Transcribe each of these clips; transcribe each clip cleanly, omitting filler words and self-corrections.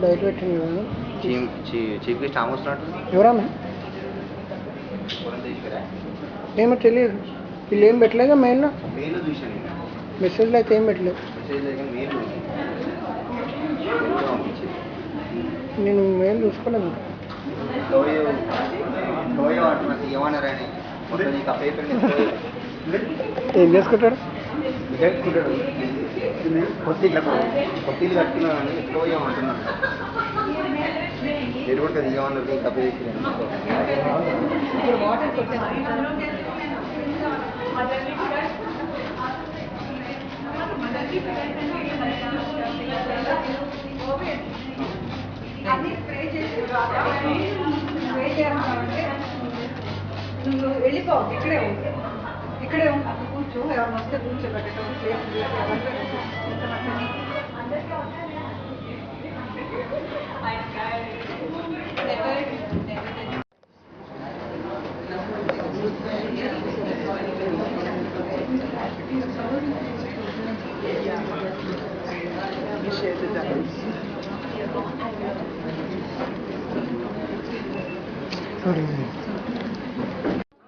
బయట పెట్టింది కదా చీఫ్ గెస్ట్ ఆమె వస్తున్నట్టు. ఎవరన్నా ఏమో తెలియదు. వీళ్ళు ఏం పెట్టలేదా మెయిల్లో? మెయిల్లో చూసాను నేను. మెసేజ్లో అయితే ఏం పెట్టలేదు. మెయిల్ నేను మెయిల్ చూసుకోలేదు. ఏమన్నారని మొత్తం నీకు ఆ పేపర్ ఏం చేసుకుంటాడు? వికెట్టుకుంటాడు. కొత్త ఇట్లా కొత్త ఇల్లు కట్టుకున్నాను ఎక్కువ ఏమంటున్నాను. మీరు కూడా కదా ఏమన్నారు ఇంకా పేపర్ అది స్ప్రే చేసి స్ప్రే చేయాలంటే నువ్వు వెళ్ళిపో, ఇక్కడే ఉంది, ఇక్కడే ఉంది, కూర్చో, ఎవరిని వస్తే కూర్చోబెట్టడం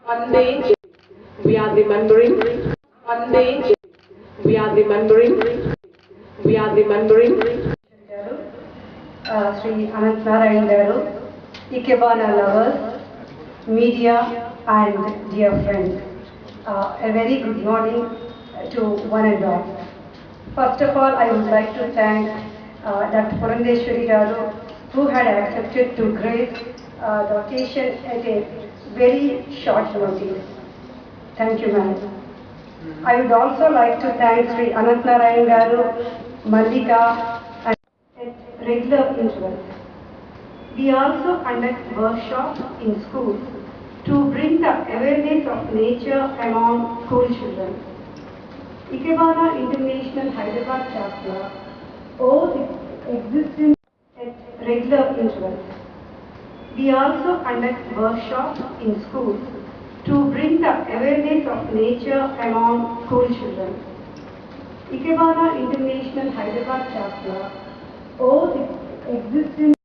One day we are remembering. One day we are remembering. We are remembering. Sri Anant Narayan garu, Ikebana lovers, media and dear friends. A very good morning to one and all. First of all, I would like to thank Dr. Purandeshwari garu, who had accepted to grace the occasion at a very short notice. Thank you, ma'am. I would also like to thank Sri Anant Narayan garu, Mallika, and at regular intervals. We also conduct workshops in schools to bring the awareness of nature among school children. Ikebana International Hyderabad chapter owes its existence at regular intervals. We also conduct workshops in schools to bring the awareness of nature among school children. Ikebana International Hyderabad chapter owes its existence